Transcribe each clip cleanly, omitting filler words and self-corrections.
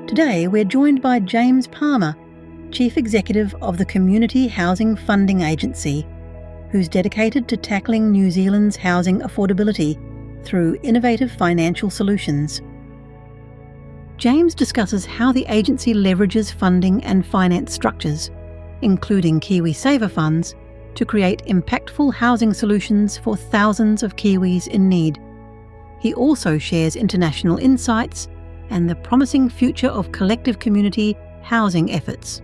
Today we're joined by James Palmer, Chief Executive of the Community Housing Funding Agency, who's dedicated to tackling New Zealand's housing affordability through innovative financial solutions. James discusses how the agency leverages funding and finance structures, including KiwiSaver funds, to create impactful housing solutions for thousands of Kiwis in need. He also shares international insights and the promising future of collective community housing efforts.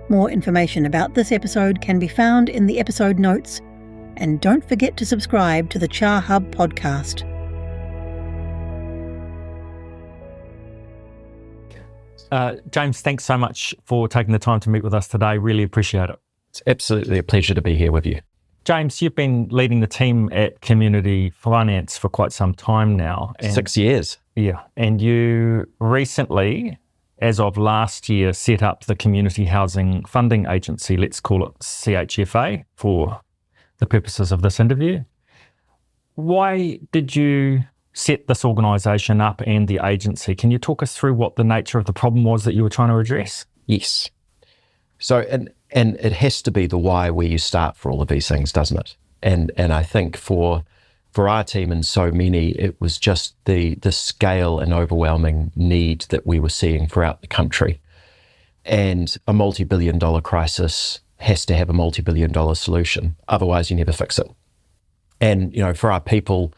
More information about this episode can be found in the episode notes, and don't forget to subscribe to the Char Hub podcast. James, thanks so much for taking the time to meet with us today. Really appreciate it. It's absolutely a pleasure to be here with you. James, you've been leading the team at Community Finance for quite some time now. 6 years. Yeah, and you recently, as of last year, set up the Community Housing Funding Agency, let's call it CHFA for the purposes of this interview. Why did you set this organisation up and the agency? Can you talk us through what the nature of the problem was that you were trying to address? Yes. So, and it has to be the why where you start for all of these things, doesn't it? And I think for our team and so many, it was just the scale and overwhelming need that we were seeing throughout the country. And a multi-billion-dollar crisis has to have a multi-billion-dollar solution. Otherwise, you never fix it. And, you know, for our people,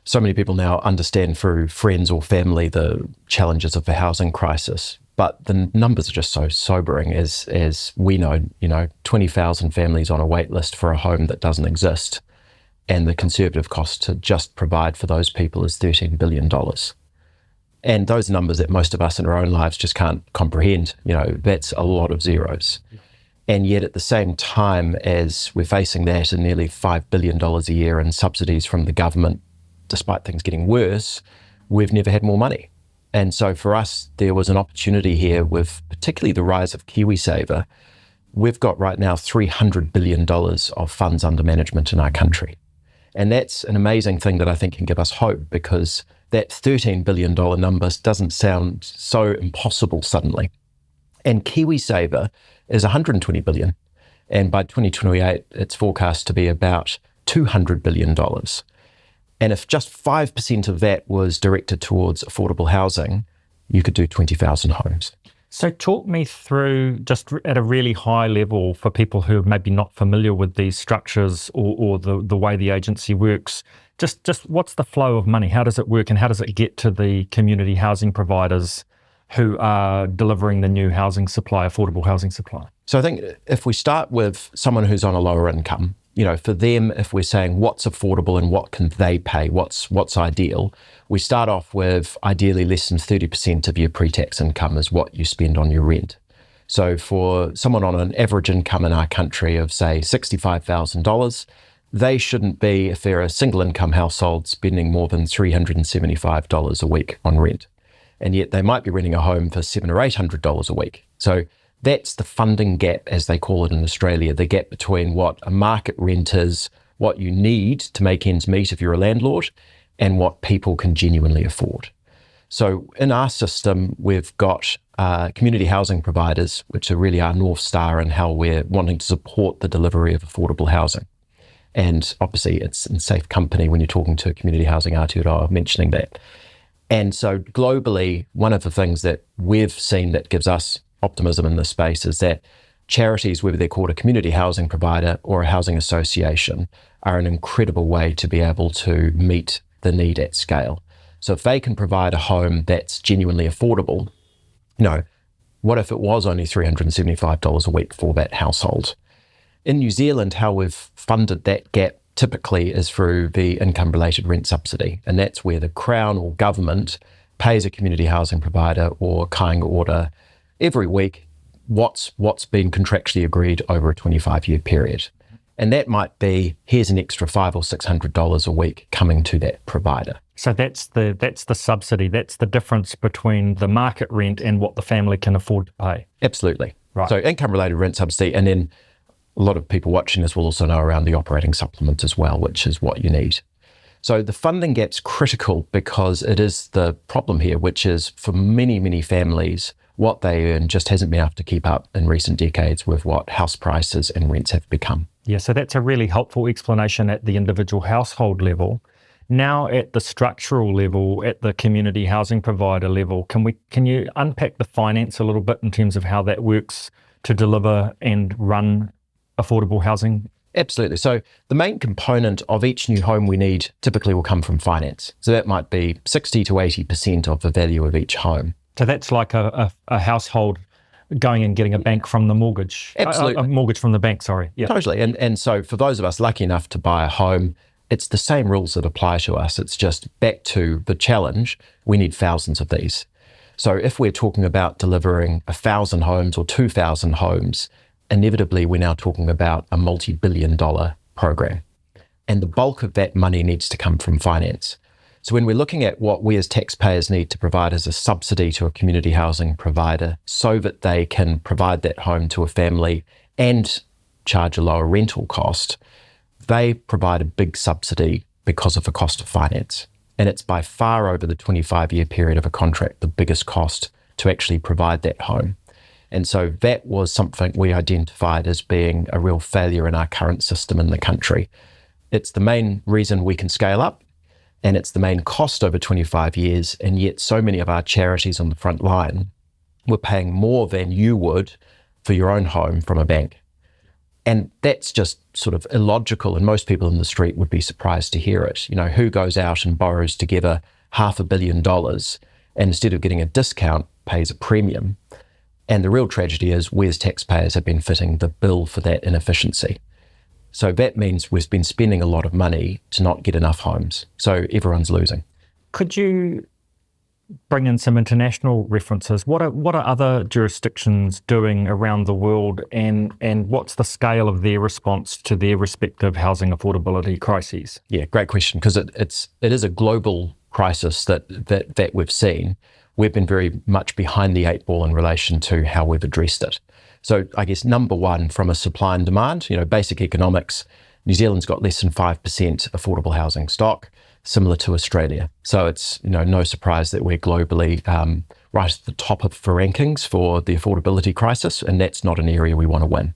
so many people now understand through friends or family the challenges of the housing crisis. But the numbers are just so sobering, as we know, 20,000 families on a wait list for a home that doesn't exist. And the conservative cost to just provide for those people is $13 billion. And those numbers that most of us in our own lives just can't comprehend, that's a lot of zeros. And yet at the same time as we're facing that and nearly $5 billion a year in subsidies from the government, despite things getting worse, we've never had more money. And so for us, there was an opportunity here with particularly the rise of KiwiSaver. We've got right now $300 billion of funds under management in our country. And that's an amazing thing that I think can give us hope, because that $13 billion number doesn't sound so impossible suddenly. And KiwiSaver is $120 billion. And by 2028, it's forecast to be about $200 billion. And if just 5% of that was directed towards affordable housing, you could do 20,000 homes. So talk me through, just at a really high level, for people who are maybe not familiar with these structures or the way the agency works, just what's the flow of money? How does it work, and how does it get to the community housing providers who are delivering the new housing supply, affordable housing supply? So I think if we start with someone who's on a lower income, for them, if we're saying what's affordable and what can they pay, what's ideal, we start off with ideally less than 30% of your pre-tax income is what you spend on your rent. So for someone on an average income in our country of, say, $65,000, they shouldn't be, if they're a single income household, spending more than $375 a week on rent. And yet they might be renting a home for $700 or $800 a week. So that's the funding gap, as they call it in Australia, the gap between what a market rent is, what you need to make ends meet if you're a landlord, and what people can genuinely afford. So in our system, we've got community housing providers, which are really our North Star in how we're wanting to support the delivery of affordable housing. And obviously it's in safe company when you're talking to community housing Aotearoa mentioning that. And so globally, one of the things that we've seen that gives us optimism in this space is that charities, whether they're called a community housing provider or a housing association, are an incredible way to be able to meet the need at scale. So if they can provide a home that's genuinely affordable, what if it was only $375 a week for that household? In New Zealand, how we've funded that gap typically is through the income-related rent subsidy. And that's where the Crown or government pays a community housing provider or kāinga order every week what's been contractually agreed over a 25-year period. And that might be, here's an extra $500 or $600 a week coming to that provider. So that's the subsidy. That's the difference between the market rent and what the family can afford to pay. Absolutely. Right. So income-related rent subsidy, and then a lot of people watching this will also know around the operating supplement as well, which is what you need. So the funding gap's critical because it is the problem here, which is for many, many families, what they earn just hasn't been able to keep up in recent decades with what house prices and rents have become. Yeah, so that's a really helpful explanation at the individual household level. Now at the structural level, at the community housing provider level, can you unpack the finance a little bit in terms of how that works to deliver and run affordable housing? Absolutely. So the main component of each new home we need typically will come from finance. So that might be 60 to 80% of the value of each home. So that's like a household going and getting a bank from the mortgage. Absolutely. A mortgage from the bank, sorry. Yeah. Totally. And so for those of us lucky enough to buy a home, it's the same rules that apply to us. It's just back to the challenge. We need thousands of these. So if we're talking about delivering 1,000 homes or 2,000 homes, inevitably we're now talking about a multi-billion-dollar program. And the bulk of that money needs to come from finance. So when we're looking at what we as taxpayers need to provide as a subsidy to a community housing provider so that they can provide that home to a family and charge a lower rental cost, they provide a big subsidy because of the cost of finance. And it's by far over the 25-year period of a contract, the biggest cost to actually provide that home. And so that was something we identified as being a real failure in our current system in the country. It's the main reason we can scale up, and it's the main cost over 25 years, and yet so many of our charities on the front line were paying more than you would for your own home from a bank. And that's just sort of illogical, and most people in the street would be surprised to hear it. You know, who goes out and borrows together $500 million and instead of getting a discount, pays a premium? And the real tragedy is we as taxpayers have been footing the bill for that inefficiency. So that means we've been spending a lot of money to not get enough homes. So everyone's losing. Could you bring in some international references? What are other jurisdictions doing around the world, and what's the scale of their response to their respective housing affordability crises? Yeah, great question, because it is a global crisis that we've seen. We've been very much behind the eight ball in relation to how we've addressed it. So I guess number one, from a supply and demand, basic economics, New Zealand's got less than 5% affordable housing stock, similar to Australia. So it's no surprise that we're globally right at the top of the rankings for the affordability crisis, and that's not an area we want to win.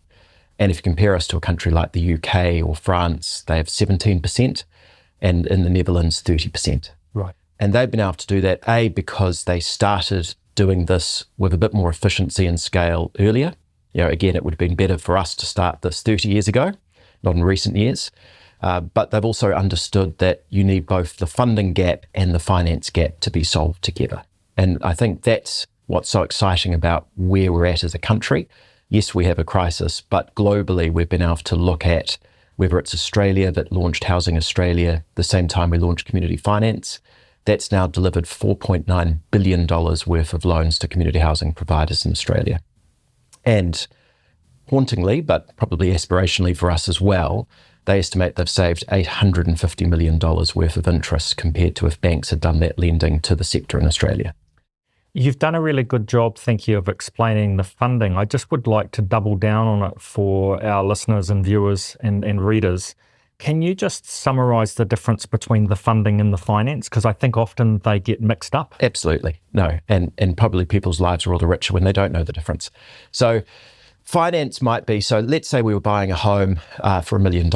And if you compare us to a country like the UK or France, they have 17%, and in the Netherlands, 30%. Right. And they've been able to do that, A, because they started doing this with a bit more efficiency and scale earlier. Again, it would have been better for us to start this 30 years ago, not in recent years. But they've also understood that you need both the funding gap and the finance gap to be solved together. And I think that's what's so exciting about where we're at as a country. Yes, we have a crisis, but globally we've been able to look at whether it's Australia that launched Housing Australia the same time we launched community finance. That's now delivered $4.9 billion worth of loans to community housing providers in Australia. And hauntingly, but probably aspirationally for us as well, they estimate they've saved $850 million worth of interest compared to if banks had done that lending to the sector in Australia. You've done a really good job, thank you, of explaining the funding. I just would like to double down on it for our listeners and viewers and readers. Can you just summarise the difference between the funding and the finance? Because I think often they get mixed up. Absolutely. No. And probably people's lives are all the richer when they don't know the difference. So finance might be, so let's say we were buying a home for $1 million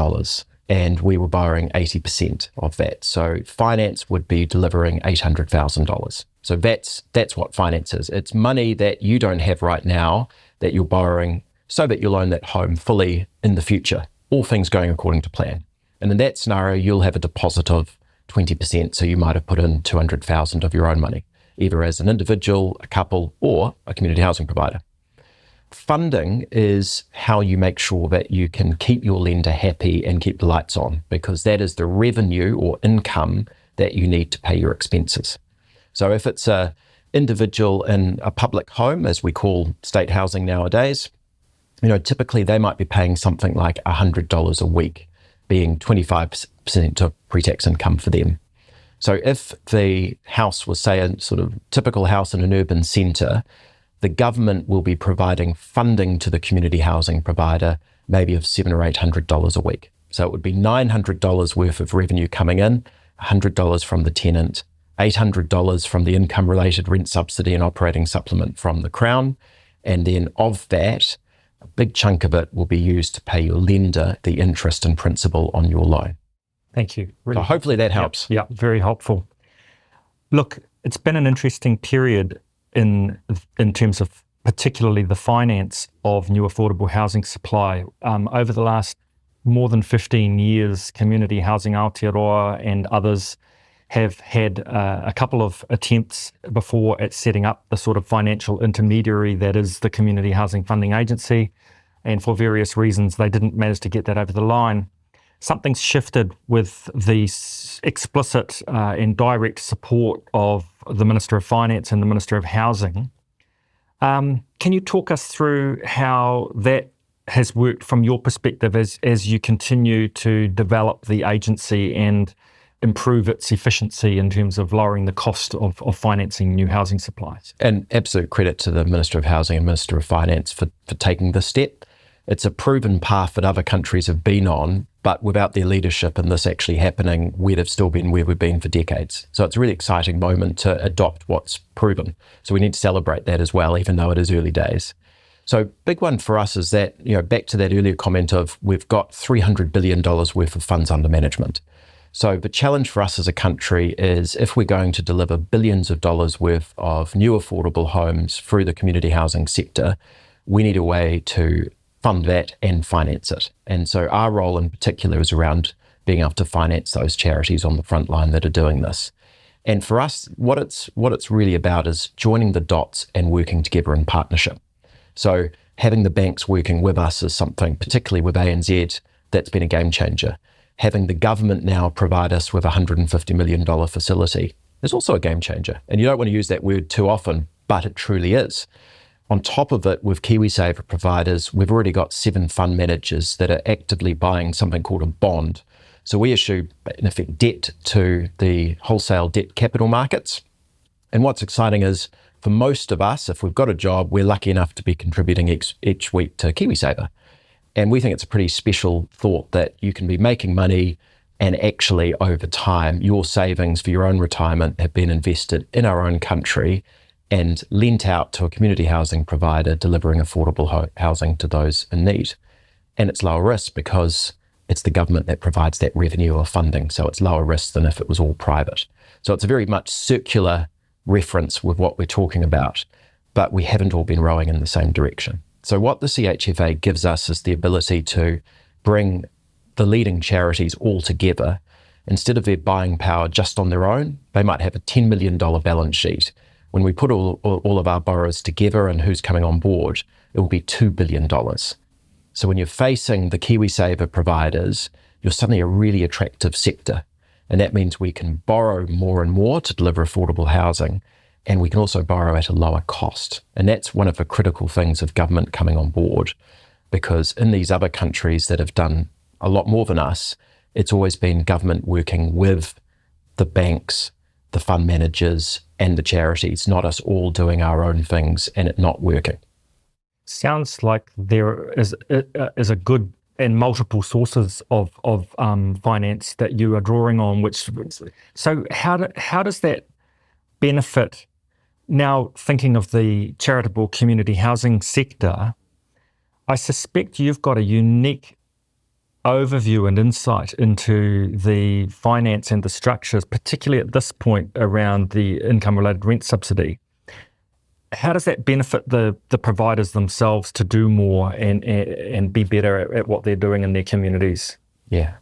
and we were borrowing 80% of that. So finance would be delivering $800,000. So that's what finance is. It's money that you don't have right now that you're borrowing so that you'll own that home fully in the future, all things going according to plan. And in that scenario, you'll have a deposit of 20%. So you might have put in $200,000 of your own money, either as an individual, a couple, or a community housing provider. Funding is how you make sure that you can keep your lender happy and keep the lights on, because that is the revenue or income that you need to pay your expenses. So if it's an individual in a public home, as we call state housing nowadays, typically they might be paying something like $100 a week, being 25% of pre-tax income for them. So if the house was, say, a sort of typical house in an urban centre, the government will be providing funding to the community housing provider, maybe of $700 or $800 a week. So it would be $900 worth of revenue coming in $100 from the tenant, $800 from the income-related rent subsidy and operating supplement from the Crown. And then of that, a big chunk of it will be used to pay your lender the interest and principal on your loan. Thank you. Really So hopefully that helps. Yeah, very helpful. Look, it's been an interesting period in terms of particularly the finance of new affordable housing supply. Over the last more than 15 years, Community Housing Aotearoa and others have had a couple of attempts before at setting up the sort of financial intermediary that is the Community Housing Funding Agency. And for various reasons, they didn't manage to get that over the line. Something's shifted with the explicit and direct support of the Minister of Finance and the Minister of Housing. Can you talk us through how that has worked from your perspective as you continue to develop the agency and improve its efficiency in terms of lowering the cost of financing new housing supplies? And absolute credit to the Minister of Housing and Minister of Finance for taking this step. It's a proven path that other countries have been on, but without their leadership and this actually happening, we'd have still been where we've been for decades. So it's a really exciting moment to adopt what's proven. So we need to celebrate that as well, even though it is early days. So big one for us is that, back to that earlier comment of we've got $300 billion worth of funds under management. So the challenge for us as a country is if we're going to deliver billions of dollars worth of new affordable homes through the community housing sector, we need a way to fund that and finance it. And so our role in particular is around being able to finance those charities on the front line that are doing this. And for us, what it's really about is joining the dots and working together in partnership. So having the banks working with us is something, particularly with ANZ, that's been a game changer. Having the government now provide us with a $150 million facility is also a game changer. And you don't want to use that word too often, but it truly is. On top of it, with KiwiSaver providers, we've already got 7 fund managers that are actively buying something called a bond. So we issue, in effect, debt to the wholesale debt capital markets. And what's exciting is, for most of us, if we've got a job, we're lucky enough to be contributing each week to KiwiSaver. And we think it's a pretty special thought that you can be making money and actually over time, your savings for your own retirement have been invested in our own country and lent out to a community housing provider delivering affordable housing to those in need. And it's lower risk because it's the government that provides that revenue or funding. So it's lower risk than if it was all private. So it's a very much circular reference with what we're talking about, but we haven't all been rowing in the same direction. So what the CHFA gives us is the ability to bring the leading charities all together. Instead of their buying power just on their own, they might have a $10 million balance sheet. When we put all of our borrowers together and who's coming on board, it will be $2 billion. So when you're facing the KiwiSaver providers, you're suddenly a really attractive sector. And that means we can borrow more and more to deliver affordable housing. And we can also borrow at a lower cost. And that's one of the critical things of government coming on board, because in these other countries that have done a lot more than us, it's always been government working with the banks, the fund managers, and the charities, not us all doing our own things and it not working. Sounds like there is a good and multiple sources of finance that you are drawing on. So how does that benefit? Now, thinking of the charitable community housing sector, I suspect you've got a unique overview and insight into the finance and the structures, particularly at this point around the income-related rent subsidy. How does that benefit the providers themselves to do more and be better at what they're doing in their communities? Yeah,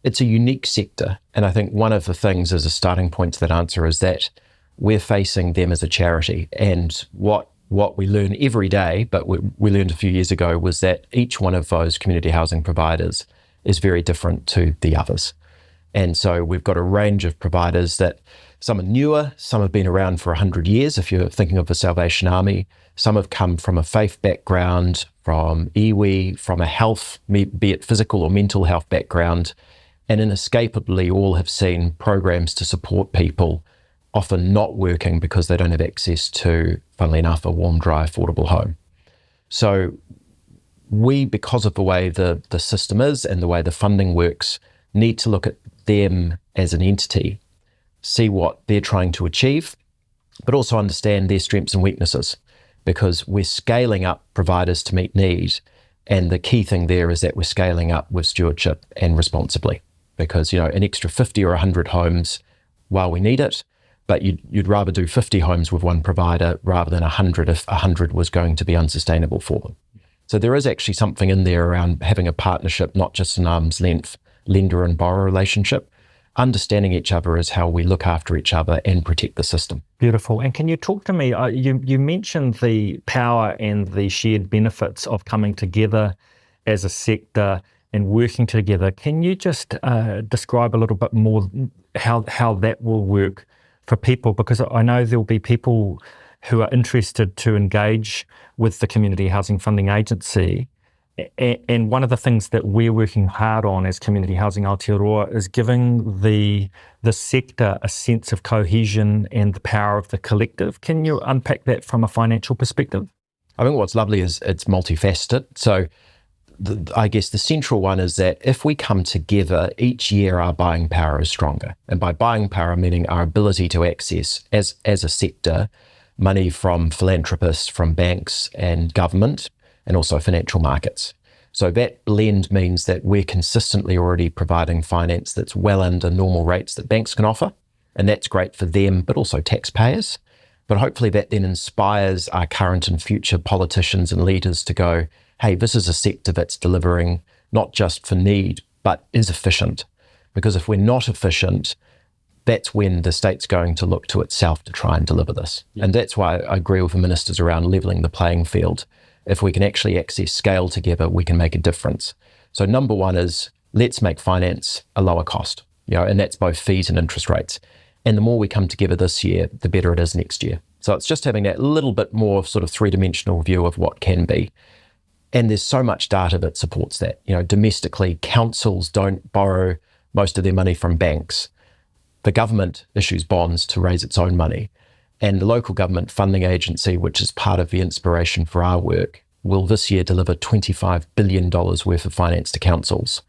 it's a unique sector. And I think one of the things as a starting point to that answer is that we're facing them as a charity. And what we learn every day, but we learned a few years ago, was that each one of those community housing providers is very different to the others. And so we've got a range of providers that some are newer, some have been around for 100 years. If you're thinking of the Salvation Army, some have come from a faith background, from iwi, from a health, be it physical or mental health background, and inescapably all have seen programs to support people often not working because they don't have access to, funnily enough, a warm, dry, affordable home. So we, because of the way the system is and the way the funding works, need to look at them as an entity, see what they're trying to achieve, but also understand their strengths and weaknesses, because we're scaling up providers to meet need. And the key thing there is that we're scaling up with stewardship and responsibly, because, an extra 50 or 100 homes, while we need it, but you'd rather do 50 homes with one provider rather than 100 if 100 was going to be unsustainable for them. So there is actually something in there around having a partnership, not just an arm's length lender and borrower relationship. Understanding each other is how we look after each other and protect the system. Beautiful. And can you talk to me, you mentioned the power and the shared benefits of coming together as a sector and working together. Can you just describe a little bit more how that will work for people? Because I know there'll be people who are interested to engage with the Community Housing Funding Agency. And one of the things that we're working hard on as Community Housing Aotearoa is giving the sector a sense of cohesion and the power of the collective. Can you unpack that from a financial perspective? I think what's lovely is it's multifaceted. So I guess the central one is that if we come together, each year our buying power is stronger. And by buying power, meaning our ability to access, as a sector, money from philanthropists, from banks and government, and also financial markets. So that blend means that we're consistently already providing finance that's well under normal rates that banks can offer. And that's great for them, but also taxpayers. But hopefully that then inspires our current and future politicians and leaders to go, hey, this is a sector that's delivering not just for need, but is efficient. Because if we're not efficient, that's when the state's going to look to itself to try and deliver this. Yeah. And that's why I agree with the ministers around levelling the playing field. If we can actually access scale together, we can make a difference. So number one is, let's make finance a lower cost, and that's both fees and interest rates. And the more we come together this year, the better it is next year. So it's just having that little bit more sort of three-dimensional view of what can be. And there's so much data that supports that. Domestically, councils don't borrow most of their money from banks. The government issues bonds to raise its own money. And the local government funding agency, which is part of the inspiration for our work, will this year deliver $25 billion worth of finance to councils.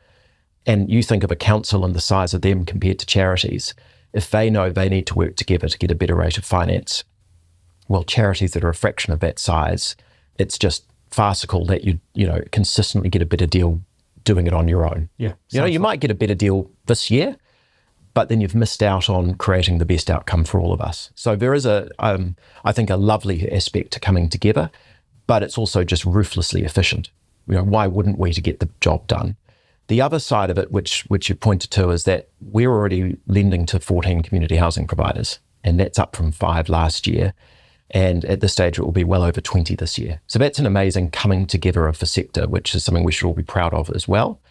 And you think of a council and the size of them compared to charities. If they know they need to work together to get a better rate of finance, well, charities that are a fraction of that size, it's just farcical that you consistently get a better deal doing it on your own. Yeah. You might get a better deal this year, but then you've missed out on creating the best outcome for all of us. So there is I think a lovely aspect to coming together, but it's also just ruthlessly efficient. Why wouldn't we to get the job done? The other side of it, which you pointed to, is that we're already lending to 14 community housing providers, and that's up from 5 last year. And at this stage, it will be well over 20 this year. So that's an amazing coming together of the sector, which is something we should all be proud of as well.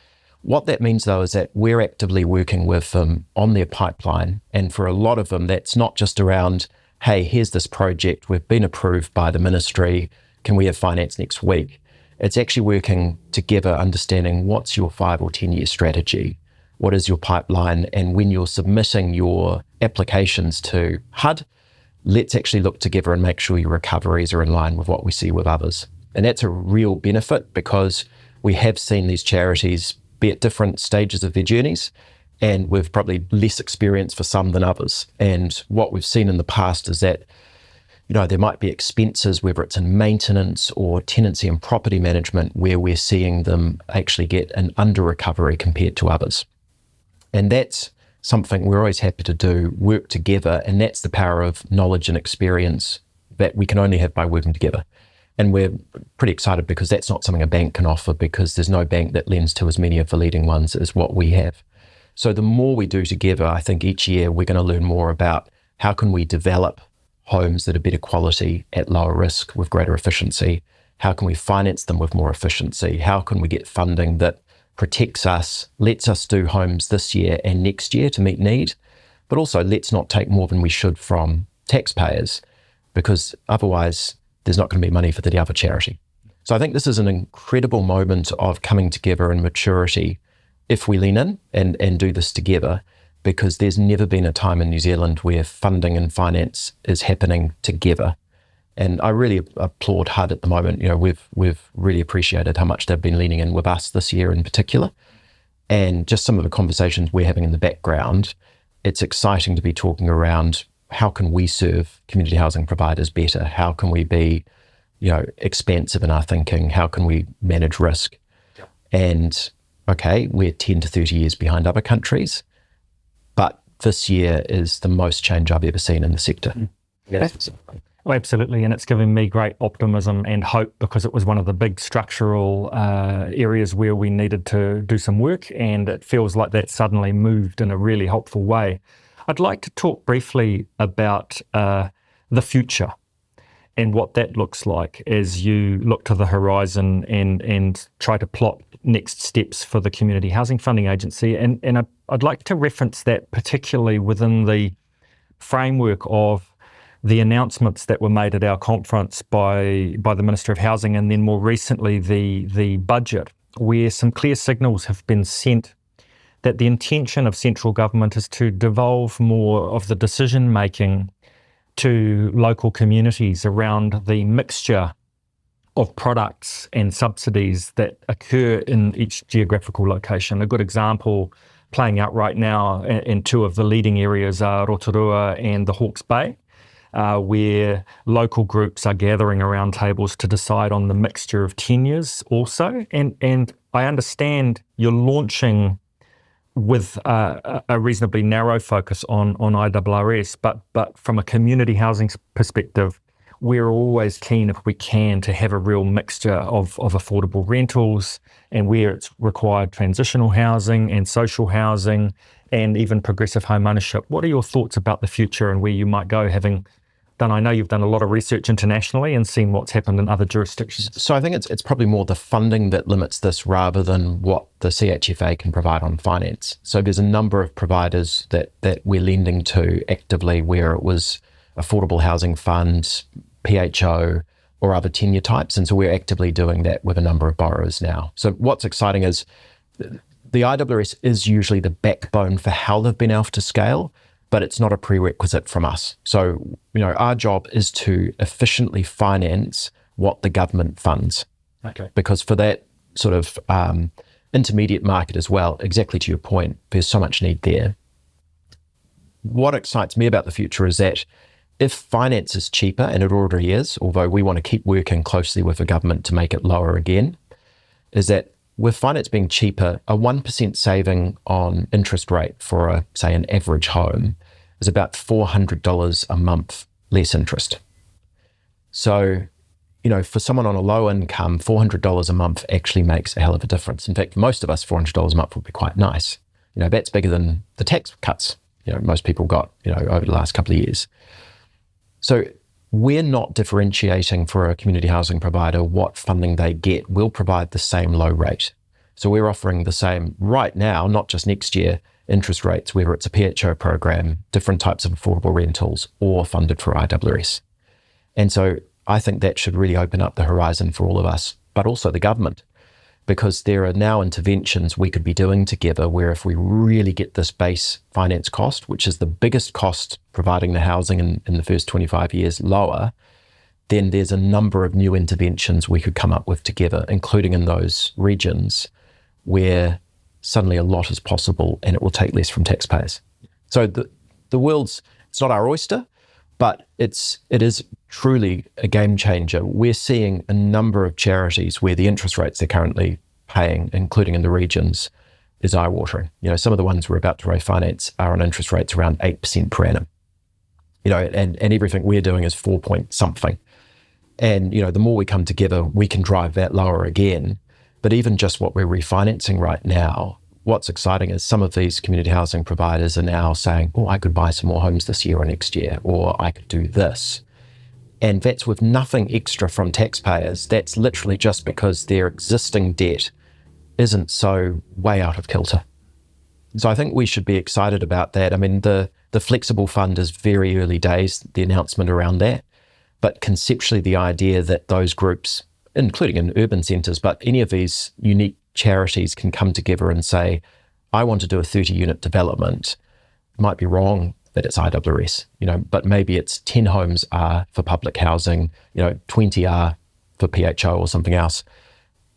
What that means, though, is that we're actively working with them on their pipeline. And for a lot of them, that's not just around, hey, here's this project, we've been approved by the ministry, can we have finance next week? It's actually working together, understanding what's your 5 or 10 year strategy, what is your pipeline, and when you're submitting your applications to HUD, let's actually look together and make sure your recoveries are in line with what we see with others. And that's a real benefit, because we have seen these charities be at different stages of their journeys, and we've probably less experience for some than others. And what we've seen in the past is that, there might be expenses, whether it's in maintenance or tenancy and property management, where we're seeing them actually get an under recovery compared to others. And that's something we're always happy to do, work together, and that's the power of knowledge and experience that we can only have by working together. And we're pretty excited because that's not something a bank can offer, because there's no bank that lends to as many of the leading ones as what we have. So the more we do together, I think each year we're going to learn more about how can we develop homes that are better quality at lower risk with greater efficiency? How can we finance them with more efficiency? How can we get funding that protects us, lets us do homes this year and next year to meet need, but also let's not take more than we should from taxpayers, because otherwise there's not going to be money for the other charity. So I think this is an incredible moment of coming together and maturity if we lean in and do this together, because there's never been a time in New Zealand where funding and finance is happening together. And I really applaud HUD at the moment. We've really appreciated how much they've been leaning in with us this year in particular. And just some of the conversations we're having in the background, it's exciting to be talking around how can we serve community housing providers better? How can we be, expansive in our thinking? How can we manage risk? Yep. And okay, we're 10 to 30 years behind other countries, but this year is the most change I've ever seen in the sector. Yes. Oh, absolutely, and it's given me great optimism and hope because it was one of the big structural areas where we needed to do some work, and it feels like that suddenly moved in a really helpful way. I'd like to talk briefly about the future and what that looks like as you look to the horizon and try to plot next steps for the Community Housing Funding Agency. And I'd like to reference that particularly within the framework of the announcements that were made at our conference by the Minister of Housing, and then more recently the budget, where some clear signals have been sent that the intention of central government is to devolve more of the decision making to local communities around the mixture of products and subsidies that occur in each geographical location. A good example playing out right now in two of the leading areas are Aotearoa and the Hawke's Bay, where local groups are gathering around tables to decide on the mixture of tenures also. And I understand you're launching with a reasonably narrow focus on IRRS, but from a community housing perspective, we're always keen, if we can, to have a real mixture of affordable rentals, and where it's required, transitional housing and social housing and even progressive home ownership. What are your thoughts about the future and where you might go, having done, I know you've done a lot of research internationally and seen what's happened in other jurisdictions? So I think it's probably more the funding that limits this rather than what the CHFA can provide on finance. So there's a number of providers that we're lending to actively, where it was affordable housing funds, PHO, or other tenure types. And so we're actively doing that with a number of borrowers now. So what's exciting is the IRRS is usually the backbone for how they've been able to scale, but it's not a prerequisite from us. So, our job is to efficiently finance what the government funds. Okay. Because for that sort of intermediate market as well, exactly to your point, there's so much need there. What excites me about the future is that if finance is cheaper, and it already is, although we want to keep working closely with the government to make it lower again, is that with finance being cheaper, a 1% saving on interest rate for say an average home is about $400 a month less interest. So, for someone on a low income, $400 a month actually makes a hell of a difference. In fact, for most of us, $400 a month would be quite nice. That's bigger than the tax cuts, most people got, over the last couple of years. So we're not differentiating for a community housing provider what funding they get. We'll provide the same low rate. So we're offering the same right now, not just next year, interest rates, whether it's a PHO program, different types of affordable rentals, or funded for IRRS. And so I think that should really open up the horizon for all of us, but also the government, because there are now interventions we could be doing together where if we really get this base finance cost, which is the biggest cost providing the housing in the first 25 years, lower, then there's a number of new interventions we could come up with together, including in those regions where suddenly a lot is possible and it will take less from taxpayers. So the world's, it's not our oyster, but it is truly a game changer. We're seeing a number of charities where the interest rates they're currently paying, including in the regions, is eye-watering. Some of the ones we're about to refinance are on interest rates around 8% per annum. And everything we're doing is 4 point something. And, the more we come together, we can drive that lower again. But even just what we're refinancing right now, what's exciting is some of these community housing providers are now saying, I could buy some more homes this year or next year, or I could do this. And that's with nothing extra from taxpayers. That's literally just because their existing debt isn't so way out of kilter. So I think we should be excited about that. I mean, the flexible fund is very early days, the announcement around that. But conceptually, the idea that those groups, including in urban centres, but any of these unique charities can come together and say, I want to do a 30-unit development. It might be wrong that it's IRRS, but maybe it's 10 homes are for public housing, 20 are for PHO or something else.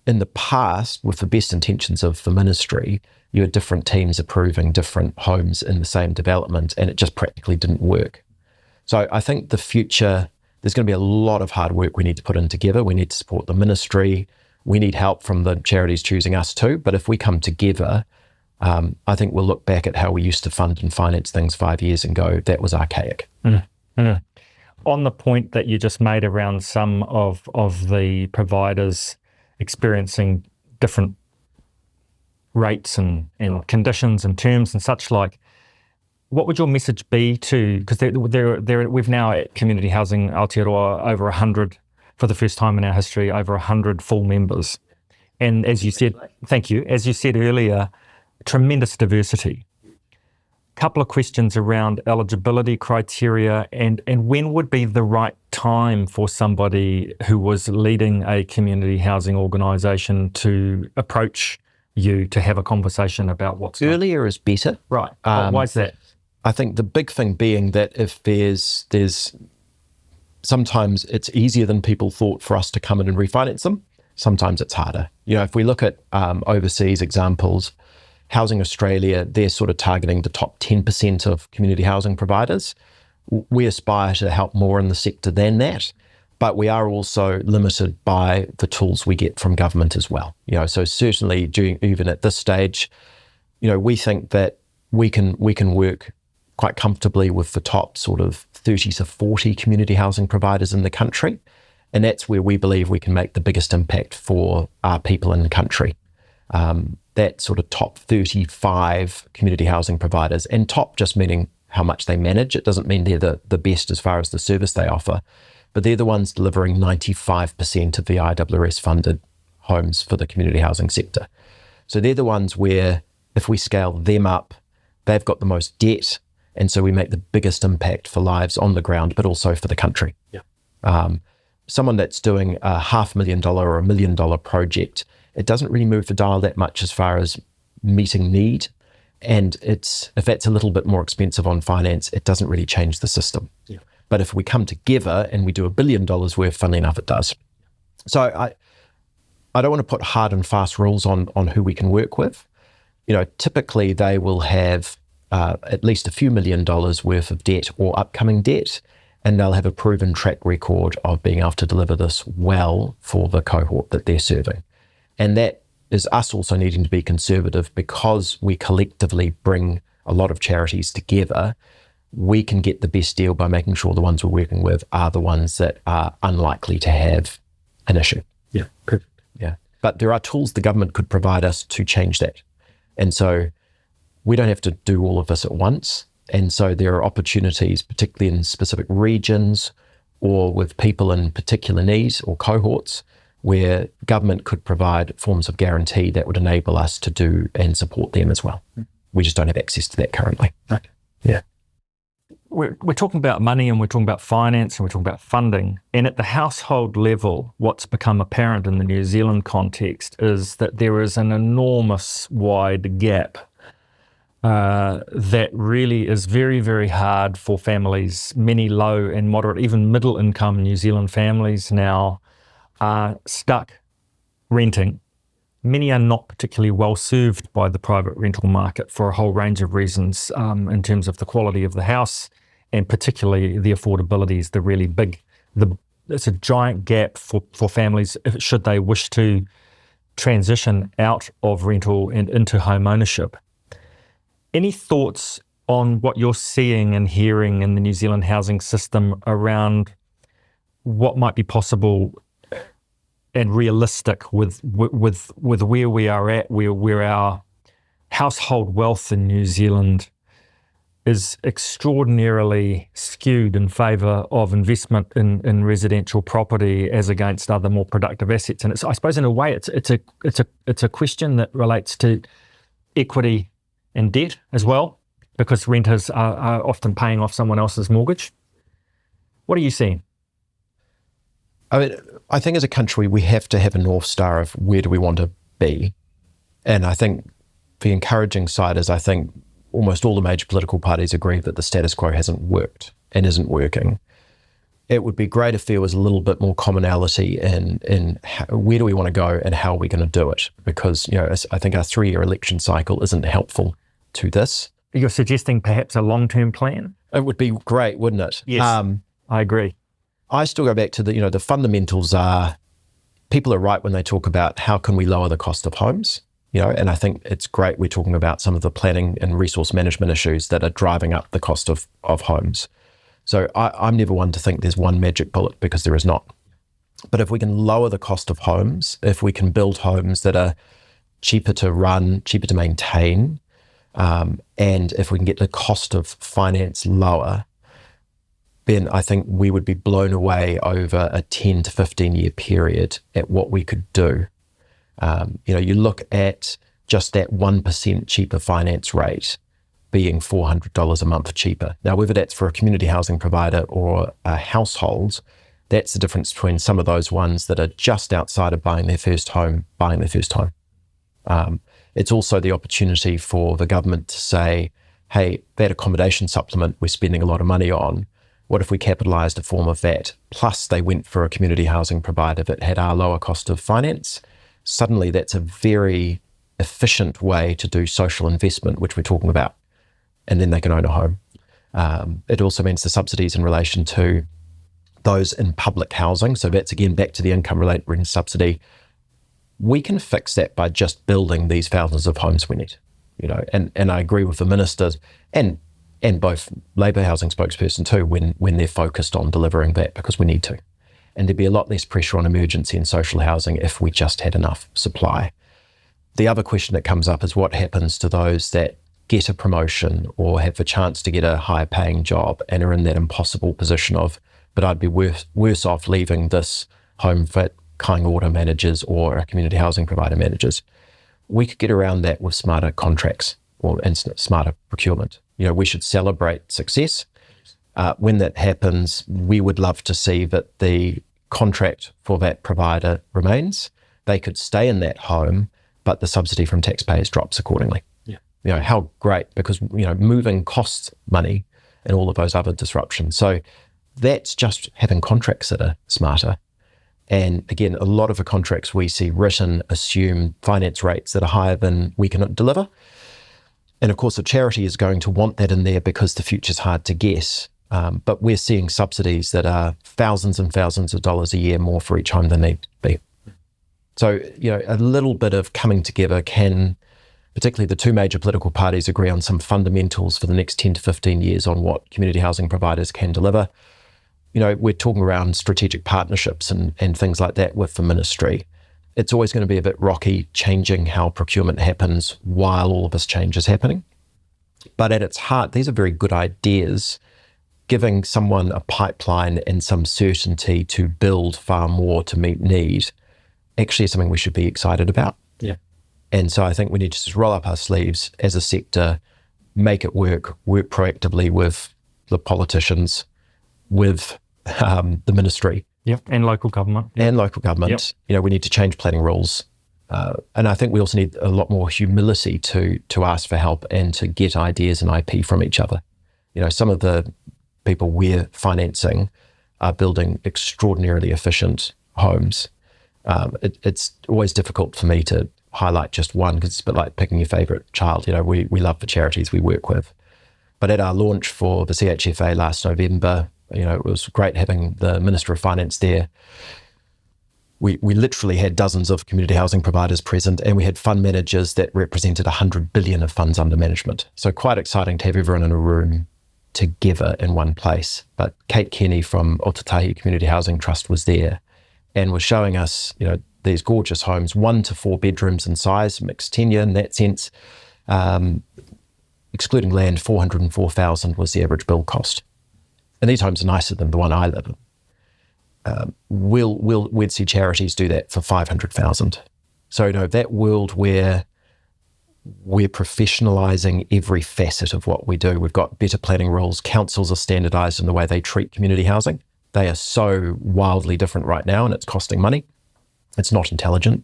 in the past, with the best intentions of the ministry, you had different teams approving different homes in the same development, and it just practically didn't work. So I think the future, there's going to be a lot of hard work we need to put in together. We need to support the ministry. We need help from the charities choosing us too. But if we come together, I think we'll look back at how we used to fund and finance things 5 years and go, that was archaic. On the point that you just made around some of the providers experiencing different rates and conditions and terms and such like, what would your message be to, because we've now at Community Housing Aotearoa over 100, for the first time in our history, over 100 full members. And as you said, thank you, as you said earlier, tremendous diversity. Couple of questions around eligibility criteria and when would be the right time for somebody who was leading a community housing organisation to approach you to have a conversation about what's earlier is better. Right. Why is that? I think the big thing being that if there's sometimes it's easier than people thought for us to come in and refinance them. Sometimes it's harder. If we look at overseas examples, Housing Australia, they're sort of targeting the top 10% of community housing providers. We aspire to help more in the sector than that, but we are also limited by the tools we get from government as well. So certainly even at this stage, we think that we can work quite comfortably with the top sort of 30 to 40 community housing providers in the country. And that's where we believe we can make the biggest impact for our people in the country. That sort of top 35 community housing providers, and top just meaning how much they manage. It doesn't mean they're the best as far as the service they offer, but they're the ones delivering 95% of the IRS funded homes for the community housing sector. So they're the ones where if we scale them up, they've got the most debt, and so we make the biggest impact for lives on the ground, but also for the country. Someone that's doing a $500,000 or $1 million project, it doesn't really move the dial that much as far as meeting need. And if that's a little bit more expensive on finance, it doesn't really change the system. But if we come together and we do $1 billion worth, funnily enough, it does. So I don't want to put hard and fast rules on who we can work with. Typically they will have at least a few $1 million worth of debt or upcoming debt, and they'll have a proven track record of being able to deliver this well for the cohort that they're serving. And that is us also needing to be conservative because we collectively bring a lot of charities together. We can get the best deal by making sure the ones we're working with are the ones that are unlikely to have an issue. Perfect. But there are tools the government could provide us to change that. And so we don't have to do all of this at once. And so there are opportunities, particularly in specific regions or with people in particular needs or cohorts, where government could provide forms of guarantee that would enable us to do and support them as well. We just don't have access to that currently. We're talking about money and we're talking about finance and we're talking about funding. And at the household level, what's become apparent in the New Zealand context is that there is an enormous wide gap that really is very, very hard for families. Many low and moderate, even middle income New Zealand families now are stuck renting. Many are not particularly well served by the private rental market for a whole range of reasons in terms of the quality of the house and particularly the affordability is the really big, it's a giant gap for families should they wish to transition out of rental and into home ownership. Any thoughts on what you're seeing and hearing in the New Zealand housing system around what might be possible and realistic with where we are at, where our household wealth in New Zealand is extraordinarily skewed in favour of investment in residential property as against other more productive assets? And I suppose in a way it's a question that relates to equity and debt as well, because renters are often paying off someone else's mortgage. What are you seeing? I think as a country, we have to have a North Star of where do we want to be. And I think the encouraging side is I think almost all the major political parties agree that the status quo hasn't worked and isn't working. it would be great if there was a little bit more commonality in where do we want to go and how are we going to do it? Because, I think our 3-year election cycle isn't helpful to this. You're suggesting perhaps a long-term plan? It would be great, wouldn't it? Yes, I agree. I still go back to the fundamentals are, people are right when they talk about how can we lower the cost of homes, and I think it's great we're talking about some of the planning and resource management issues that are driving up the cost of homes. So I'm never one to think there's one magic bullet, because there is not. But if we can lower the cost of homes, if we can build homes that are cheaper to run, cheaper to maintain, and if we can get the cost of finance lower, then I think we would be blown away over a 10 to 15 year period at what we could do. You look at just that 1% cheaper finance rate being $400 a month cheaper. Now, whether that's for a community housing provider or a household, that's the difference between some of those ones that are just outside of buying their first home. It's also the opportunity for the government to say, hey, that accommodation supplement we're spending a lot of money on, what if we capitalised a form of that? Plus they went for a community housing provider that had our lower cost of finance. Suddenly that's a very efficient way to do social investment, which we're talking about. And then they can own a home. It also means the subsidies in relation to those in public housing. So that's again back to the income related rent subsidy. We can fix that by just building these thousands of homes we need, and I agree with the ministers and both Labour housing spokesperson too, when they're focused on delivering that, because we need to. And there'd be a lot less pressure on emergency and social housing if we just had enough supply. The other question that comes up is what happens to those that get a promotion or have the chance to get a higher paying job and are in that impossible position of, but I'd be worse off leaving this home for Kāinga Ora managers or community housing provider managers. We could get around that with smarter contracts and smarter procurement. We should celebrate success. When that happens, we would love to see that the contract for that provider remains. They could stay in that home, but the subsidy from taxpayers drops accordingly. Yeah. How great, because, moving costs money and all of those other disruptions. So that's just having contracts that are smarter. And again, a lot of the contracts we see written assume finance rates that are higher than we can deliver. And of course, the charity is going to want that in there because the future's hard to guess. But we're seeing subsidies that are thousands and thousands of dollars a year more for each home than need to be. So, a little bit of coming together can, particularly the two major political parties, agree on some fundamentals for the next 10 to 15 years on what community housing providers can deliver. We're talking around strategic partnerships and things like that with the ministry. It's always going to be a bit rocky changing how procurement happens while all of this change is happening. But at its heart, these are very good ideas. Giving someone a pipeline and some certainty to build far more to meet need actually is something we should be excited about. Yeah. And so I think we need to just roll up our sleeves as a sector, make it work proactively with the politicians, with the ministry. Yep, and local government. Yep. And local government. Yep. We need to change planning rules. And I think we also need a lot more humility to ask for help and to get ideas and IP from each other. Some of the people we're financing are building extraordinarily efficient homes. It's always difficult for me to highlight just one because it's a bit like picking your favourite child. We love the charities we work with. But at our launch for the CHFA last November, it was great having the Minister of Finance there. We literally had dozens of community housing providers present, and we had fund managers that represented 100 billion of funds under management. So quite exciting to have everyone in a room together in one place. But Kate Kenny from Aotearoa Community Housing Trust was there and was showing us, these gorgeous homes, 1 to 4 bedrooms in size, mixed tenure in that sense. Excluding land, $404,000 was the average build cost. And these homes are nicer than the one I live in. We'd see charities do that for $500,000. So, that world where we're professionalising every facet of what we do. We've got better planning rules. Councils are standardised in the way they treat community housing. They are so wildly different right now, and it's costing money. It's not intelligent.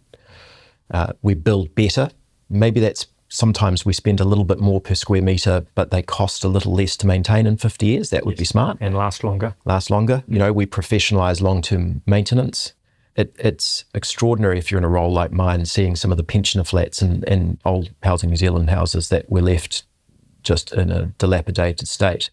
We build better. Maybe that's sometimes we spend a little bit more per square metre, but they cost a little less to maintain in 50 years. That would be smart. And last longer. We professionalise long-term maintenance. It's extraordinary if you're in a role like mine, seeing some of the pensioner flats and old Housing New Zealand houses that were left just in a dilapidated state.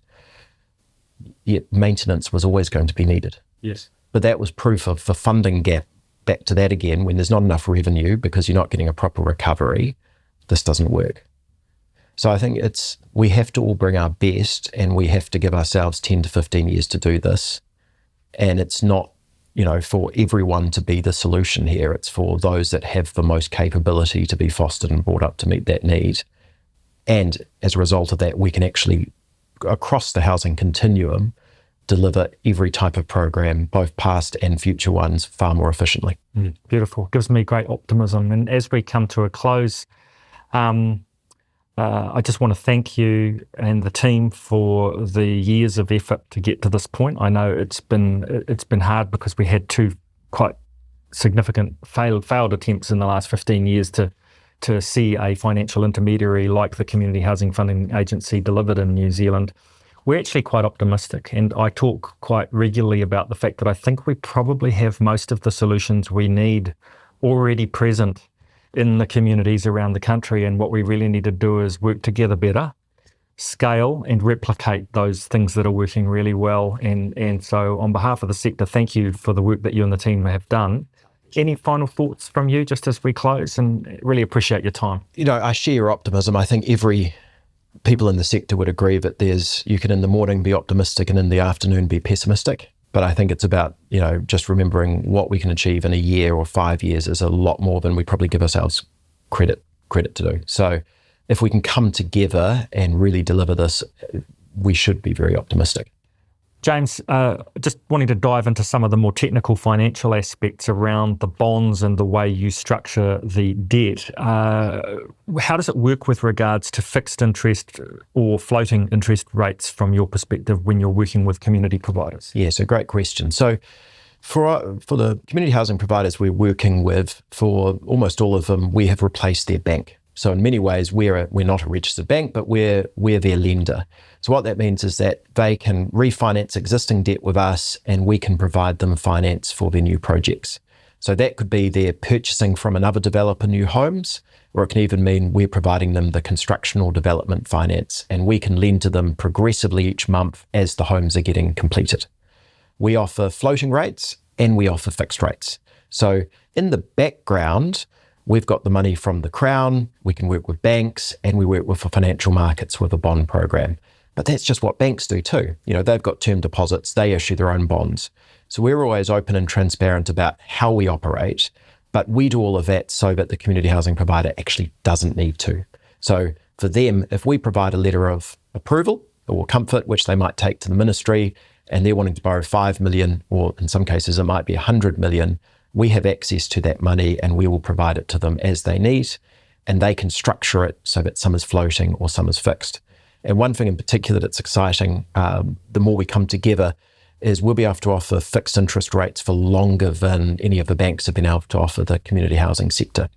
Yet maintenance was always going to be needed. Yes. But that was proof of the funding gap. Back to that again, when there's not enough revenue because you're not getting a proper recovery, this doesn't work. So I think we have to all bring our best, and we have to give ourselves 10 to 15 years to do this. And it's not, for everyone to be the solution here. It's for those that have the most capability to be fostered and brought up to meet that need. And as a result of that, we can actually, across the housing continuum, deliver every type of program, both past and future ones, far more efficiently. Beautiful. Gives me great optimism. And as we come to a close, I just want to thank you and the team for the years of effort to get to this point. I know it's been hard because we had two quite significant failed attempts in the last 15 years to see a financial intermediary like the Community Housing Funding Agency delivered in New Zealand. We're actually quite optimistic, and I talk quite regularly about the fact that I think we probably have most of the solutions we need already present in the communities around the country, and what we really need to do is work together better, scale and replicate those things that are working really well. And so on behalf of the sector, thank you for the work that you and the team have done. Any final thoughts from you just as we close? And really appreciate your time. I share your optimism. I think every people in the sector would agree that you can in the morning be optimistic and in the afternoon be pessimistic. But I think it's about, just remembering what we can achieve in a year or 5 years is a lot more than we probably give ourselves credit to do. So if we can come together and really deliver this, we should be very optimistic. James, just wanting to dive into some of the more technical financial aspects around the bonds and the way you structure the debt. How does it work with regards to fixed interest or floating interest rates from your perspective when you're working with community providers? Yeah, so great question. So for the community housing providers we're working with, for almost all of them, we have replaced their bank. So in many ways, we're not a registered bank, but we're their lender. So what that means is that they can refinance existing debt with us, and we can provide them finance for their new projects. So that could be they're purchasing from another developer new homes, or it can even mean we're providing them the construction or development finance, and we can lend to them progressively each month as the homes are getting completed. We offer floating rates and we offer fixed rates. So in the background, we've got the money from the Crown, we can work with banks, and we work with the financial markets with a bond program. But that's just what banks do too. They've got term deposits, they issue their own bonds. So we're always open and transparent about how we operate, but we do all of that so that the community housing provider actually doesn't need to. So for them, if we provide a letter of approval or comfort, which they might take to the ministry, and they're wanting to borrow 5 million, or in some cases it might be 100 million, we have access to that money and we will provide it to them as they need, and they can structure it so that some is floating or some is fixed. And one thing in particular that's exciting, the more we come together, is we'll be able to offer fixed interest rates for longer than any of the banks have been able to offer the community housing sector.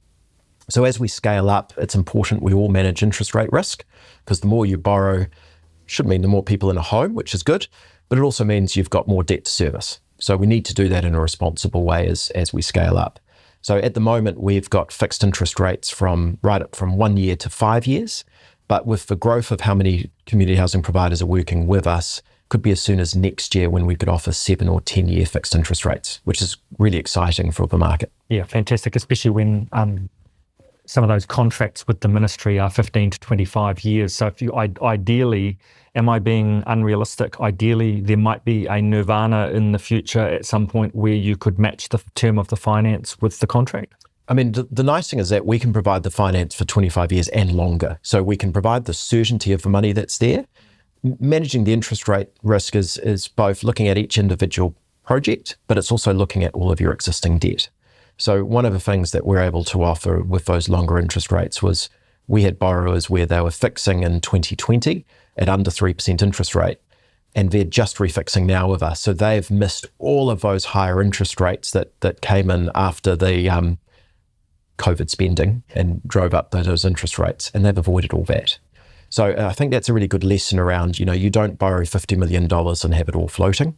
So as we scale up, it's important we all manage interest rate risk, because the more you borrow should mean the more people in a home, which is good, but it also means you've got more debt to service. So we need to do that in a responsible way as we scale up. So at the moment, we've got fixed interest rates from 1 year to 5 years. But with the growth of how many community housing providers are working with us, could be as soon as next year when we could offer 7 or 10-year fixed interest rates, which is really exciting for the market. Yeah, fantastic, especially when some of those contracts with the ministry are 15 to 25 years. So if you ideally, am I being unrealistic? Ideally, there might be a nirvana in the future at some point where you could match the term of the finance with the contract. I mean, the nice thing is that we can provide the finance for 25 years and longer. So we can provide the certainty of the money that's there. Managing the interest rate risk is both looking at each individual project, but it's also looking at all of your existing debt. So one of the things that we're able to offer with those longer interest rates was we had borrowers where they were fixing in 2020 at under 3% interest rate, and they're just refixing now with us. So they've missed all of those higher interest rates that came in after the COVID spending and drove up those interest rates, and they've avoided all that. So I think that's a really good lesson around, you don't borrow $50 million and have it all floating.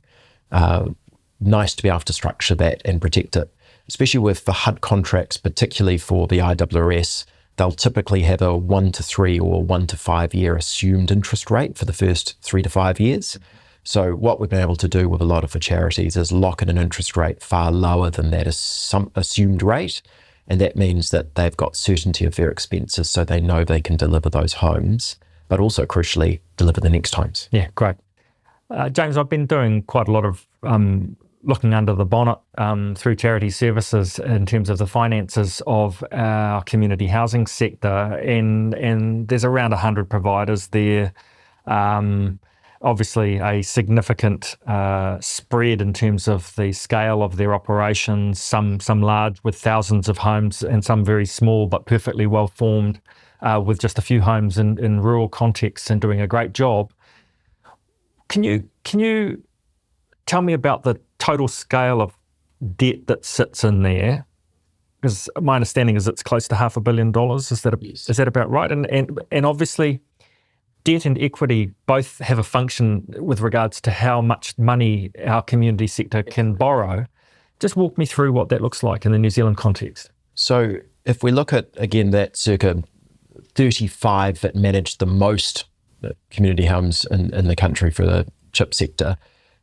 Nice to be able to structure that and protect it, especially with the HUD contracts, particularly for the IRRS. They'll typically have a 1 to 3 or 1 to 5 year assumed interest rate for the first 3 to 5 years. So what we've been able to do with a lot of the charities is lock in an interest rate far lower than that assumed rate. And that means that they've got certainty of their expenses, so they know they can deliver those homes, but also crucially deliver the next homes. Yeah, great. James, I've been doing quite a lot of looking under the bonnet through charity services in terms of the finances of our community housing sector, and there's around 100 providers there. Obviously a significant spread in terms of the scale of their operations, some large with thousands of homes and some very small but perfectly well formed with just a few homes in rural contexts and doing a great job. Can you tell me about the total scale of debt that sits in there? Because my understanding is it's close to $500 million. Yes. Is that about right? And obviously, debt and equity both have a function with regards to how much money our community sector can borrow. Just walk me through what that looks like in the New Zealand context. So if we look at, again, that circa 35 that manage the most community homes in the country for the CHIP sector,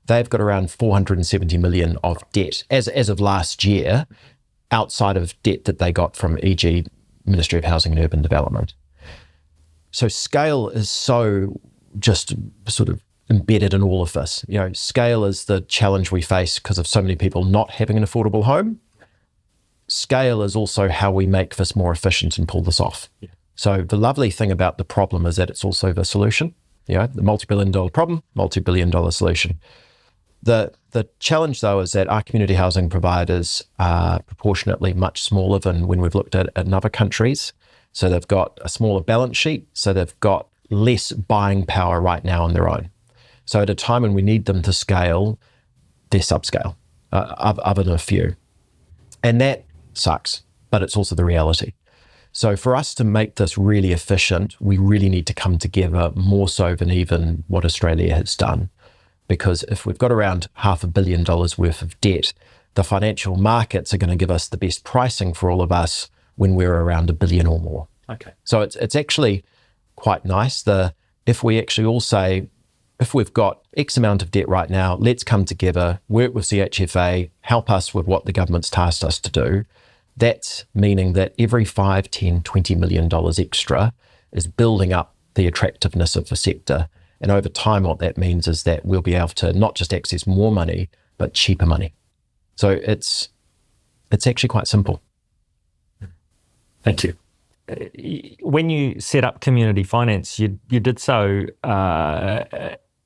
they've got around 470 million of debt as of last year, outside of debt that they got from e.g. Ministry of Housing and Urban Development. So scale is so just sort of embedded in all of this. Scale is the challenge we face because of so many people not having an affordable home. Scale is also how we make this more efficient and pull this off. Yeah. So the lovely thing about the problem is that it's also the solution. The multi-billion-dollar problem, multi-billion-dollar solution. The challenge, though, is that our community housing providers are proportionately much smaller than when we've looked at in other countries. So they've got a smaller balance sheet, so they've got less buying power right now on their own. So at a time when we need them to scale, they're subscale, other than a few. And that sucks, but it's also the reality. So for us to make this really efficient, we really need to come together more so than even what Australia has done. Because if we've got around $500 million worth of debt, the financial markets are going to give us the best pricing for all of us when we're around $1 billion or more. Okay. So it's actually quite nice. If we actually all say, if we've got X amount of debt right now, let's come together, work with CHFA, help us with what the government's tasked us to do. That's meaning that every $5, $10, $20 million extra is building up the attractiveness of the sector. And over time, what that means is that we'll be able to not just access more money, but cheaper money. So it's actually quite simple. Thank you. When you set up community finance, you did so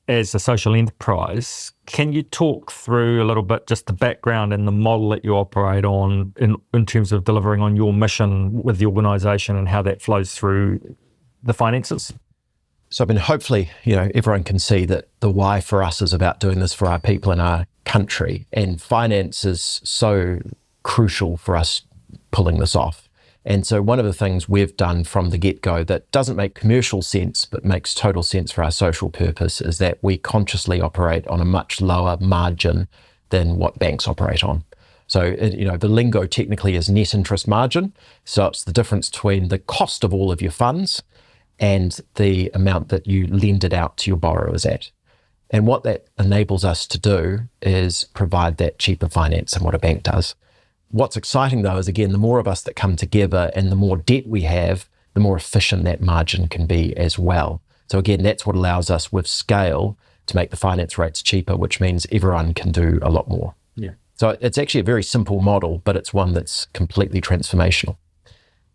as a social enterprise. Can you talk through a little bit just the background and the model that you operate on in terms of delivering on your mission with the organisation and how that flows through the finances? So hopefully, everyone can see that the why for us is about doing this for our people in our country, and finance is so crucial for us pulling this off. And so one of the things we've done from the get-go that doesn't make commercial sense but makes total sense for our social purpose is that we consciously operate on a much lower margin than what banks operate on. So, the lingo technically is net interest margin. So it's the difference between the cost of all of your funds and the amount that you lend it out to your borrowers at. And what that enables us to do is provide that cheaper finance than what a bank does. What's exciting, though, is, again, the more of us that come together and the more debt we have, the more efficient that margin can be as well. So, again, that's what allows us with scale to make the finance rates cheaper, which means everyone can do a lot more. Yeah. So it's actually a very simple model, but it's one that's completely transformational.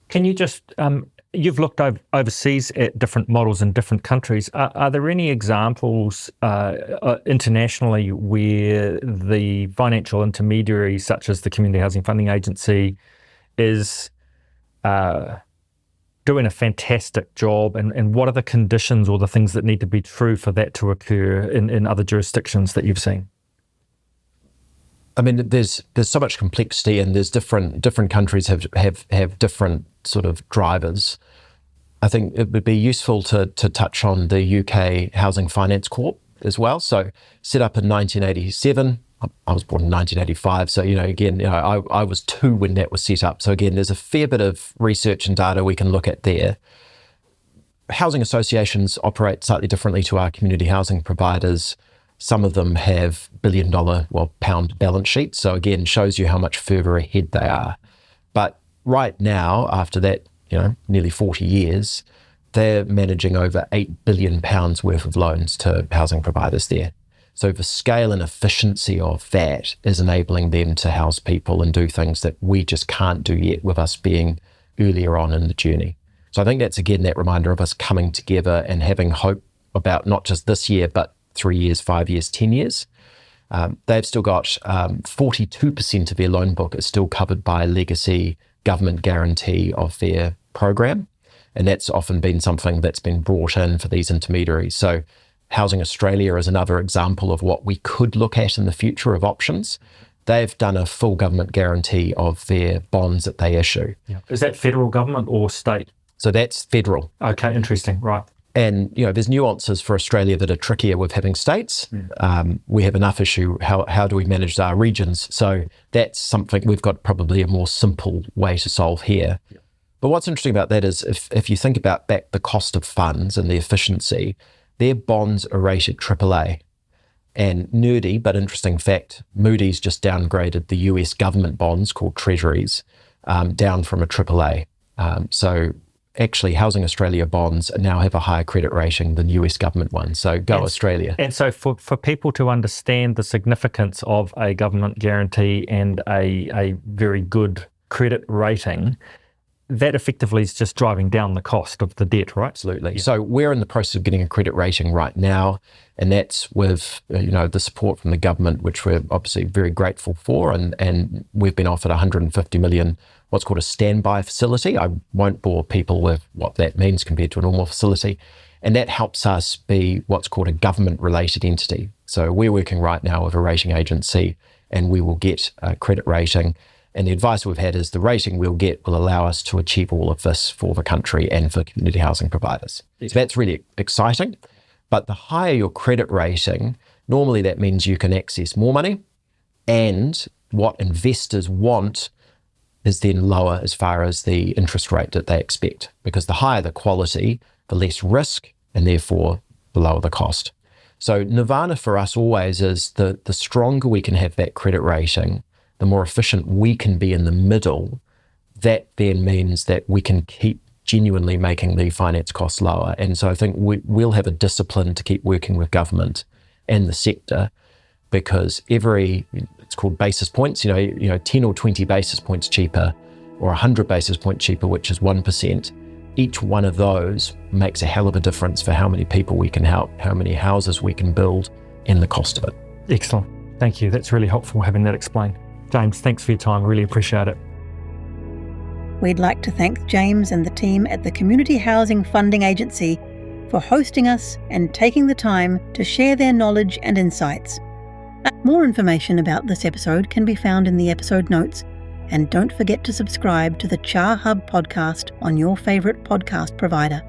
Can you just, you've looked overseas at different models in different countries. Are there any examples internationally where the financial intermediary, such as the Community Housing Funding Agency, is doing a fantastic job? And what are the conditions or the things that need to be true for that to occur in other jurisdictions that you've seen? I mean, there's so much complexity, and there's different countries have different sort of drivers. I think it would be useful to touch on the UK Housing Finance Corp as well. So set up in 1987. I was born in 1985. So, I was 2 when that was set up. So again, there's a fair bit of research and data we can look at there. Housing associations operate slightly differently to our community housing providers. Some of them have pound balance sheets. So again, shows you how much further ahead they are. But right now, after that, nearly 40 years, they're managing over £8 billion worth of loans to housing providers there. So the scale and efficiency of that is enabling them to house people and do things that we just can't do yet, with us being earlier on in the journey. So I think that's, again, that reminder of us coming together and having hope about not just this year, but 3 years, 5 years, 10 years. They've still got 42% of their loan book is still covered by legacy government guarantee of their program. And that's often been something that's been brought in for these intermediaries. So Housing Australia is another example of what we could look at in the future of options. They've done a full government guarantee of their bonds that they issue. Yeah. Is that federal government or state? So that's federal. Okay, interesting, right. And, there's nuances for Australia that are trickier with having states. We have enough issue. How do we manage our regions? So that's something we've got probably a more simple way to solve here. Yeah. But what's interesting about that is if you think about back the cost of funds and the efficiency, their bonds are rated AAA. And nerdy but interesting fact, Moody's just downgraded the US government bonds called Treasuries down from a AAA. So actually, Housing Australia bonds now have a higher credit rating than US government ones. So go Australia. And so for people to understand the significance of a government guarantee and a very good credit rating, that effectively is just driving down the cost of the debt, right? Absolutely. Yeah. So we're in the process of getting a credit rating right now, and that's with the support from the government, which we're obviously very grateful for, and we've been offered 150 million, what's called a standby facility. I won't bore people with what that means compared to a normal facility, and that helps us be what's called a government-related entity. So we're working right now with a rating agency, and we will get a credit rating. And the advice we've had is the rating we'll get will allow us to achieve all of this for the country and for community housing providers. So that's really exciting. But the higher your credit rating, normally that means you can access more money, and what investors want is then lower as far as the interest rate that they expect. Because the higher the quality, the less risk, and therefore the lower the cost. So nirvana for us always is the stronger we can have that credit rating, the more efficient we can be in the middle. That then means that we can keep genuinely making the finance costs lower. And so I think we'll have a discipline to keep working with government and the sector, because it's called basis points, 10 or 20 basis points cheaper, or 100 basis points cheaper, which is 1%. Each one of those makes a hell of a difference for how many people we can help, how many houses we can build, and the cost of it. Excellent. Thank you. That's really helpful having that explained. James, thanks for your time. Really appreciate it. We'd like to thank James and the team at the Community Housing Funding Agency for hosting us and taking the time to share their knowledge and insights. More information about this episode can be found in the episode notes, and don't forget to subscribe to the Char Hub podcast on your favourite podcast provider.